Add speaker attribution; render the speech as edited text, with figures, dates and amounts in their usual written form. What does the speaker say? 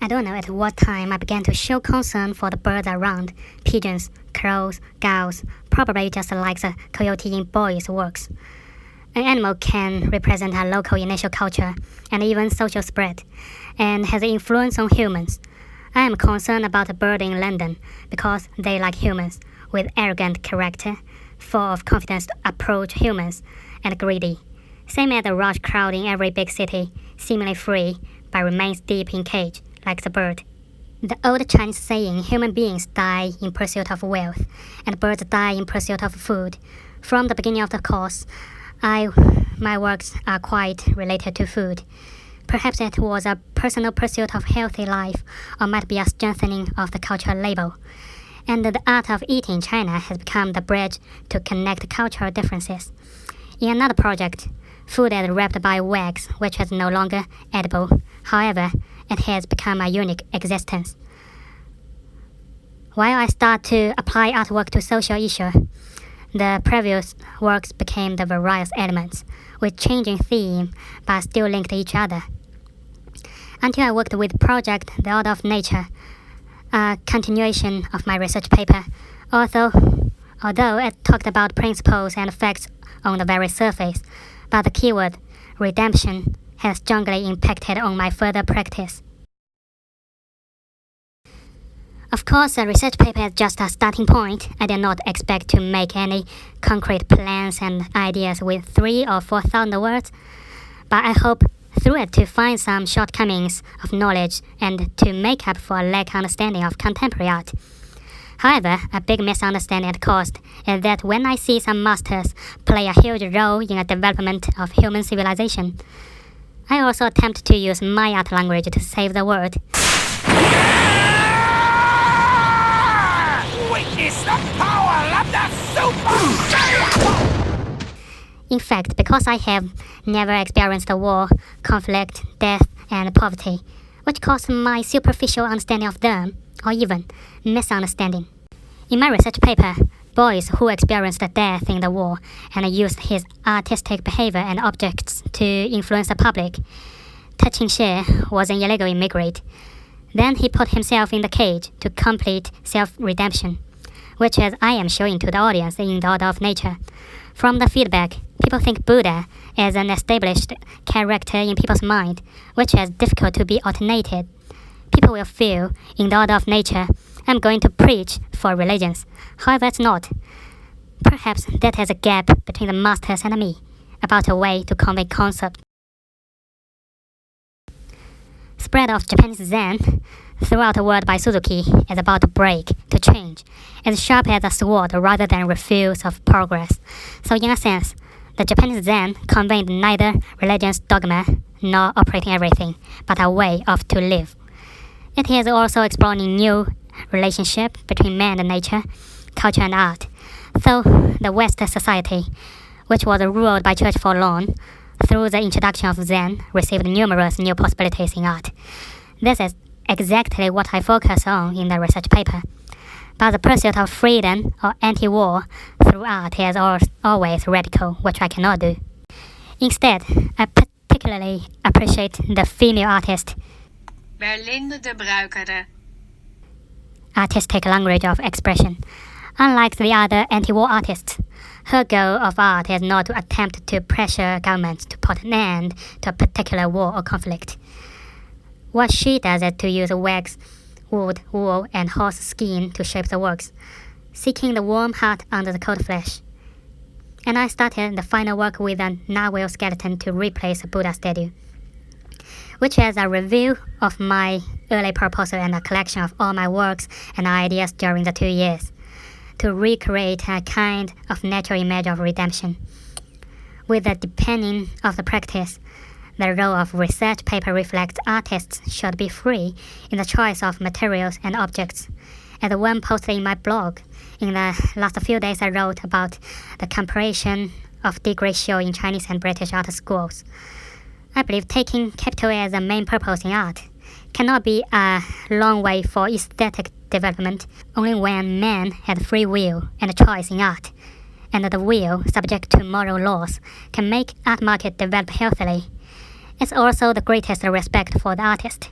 Speaker 1: I don't know at what time I began to show concern for the birds around, pigeons, crows, gulls, probably just like the coyote in Boy's works. An animal can represent a local initial culture and even social spread, and has influence on humans. I am concerned about the bird in London because they, like humans, with arrogant character, full of confidence to approach humans, and greedy. Same as the rush crowd in every big city, seemingly free, but remains deep in cage, like the bird. The old Chinese saying, human beings die in pursuit of wealth, and birds die in pursuit of food. From the beginning of the course, my works are quite related to food. Perhaps it was a personal pursuit of healthy life, or might be a strengthening of the cultural label. And the art of eating in China has become the bridge to connect cultural differences. In another project, food is wrapped by wax, which is no longer edible. However, it has become a unique existence. While I start to apply artwork to social issues, the previous works became the various elements, with changing theme, but still linked to each other. Until I worked with project The Order of Nature, a continuation of my research paper, although it talked about principles and facts on the very surface, but the keyword, redemption, has strongly impacted on my further practice. Of course, a research paper is just a starting point. I did not expect to make any concrete plans and ideas with 3,000 or 4,000 words, but I hope through it to find some shortcomings of knowledge and to make up for a lack of understanding of contemporary art. However, a big misunderstanding at cost is that when I see some masters play a huge role in the development of human civilization, I also attempt to use my art language to save the world.
Speaker 2: Witness the power of the Super Saiyan!
Speaker 1: In fact, because I have never experienced war, conflict, death, and poverty, which caused my superficial understanding of them, or even misunderstanding. In my research paper, boys who experienced death in the war and used his artistic behavior and objects to influence the public. Touching Shi was an illegal immigrant. Then he put himself in the cage to complete self-redemption, which is I am showing to the audience in The Order of Nature. From the feedback, people think Buddha is an established character in people's mind, which is difficult to be alternated. People will feel, in The Order of Nature, I'm going to preach for religions. However, it's not. Perhaps that has a gap between the masters and me, about a way to convey concept. Spread of Japanese Zen throughout the world by Suzuki is about to break, to change, as sharp as a sword rather than refuse of progress. So in a sense, the Japanese Zen conveyed neither religion's dogma nor operating everything, but a way of to live. It is also exploring new relationship between man and nature, culture and art. So the West society, which was ruled by church for long, through the introduction of Zen, received numerous new possibilities in art. This is exactly what I focus on in the research paper. But the pursuit of freedom or anti-war through art is always radical, which I cannot do. Instead, I particularly appreciate the female artist,
Speaker 3: Berlinde de Bruikere.
Speaker 1: Artistic language of expression. Unlike the other anti-war artists, her goal of art is not to attempt to pressure governments to put an end to a particular war or conflict. What she does is to use wax, wood, wool, and horse skin to shape the works, seeking the warm heart under the cold flesh. And I started the final work with a narwhal skeleton to replace a Buddha statue, which is a review of my early proposal and a collection of all my works and ideas during the 2 years, to recreate a kind of natural image of redemption. With the deepening of the practice, the role of research paper reflects artists should be free in the choice of materials and objects. As one posted in my blog, in the last few days I wrote about the comparison of degree ratio in Chinese and British art schools. I believe taking capital as a main purpose in art cannot be a long way for aesthetic development only when man has free will and choice in art, and the will, subject to moral laws, can make art market develop healthily. It's also the greatest respect for the artist.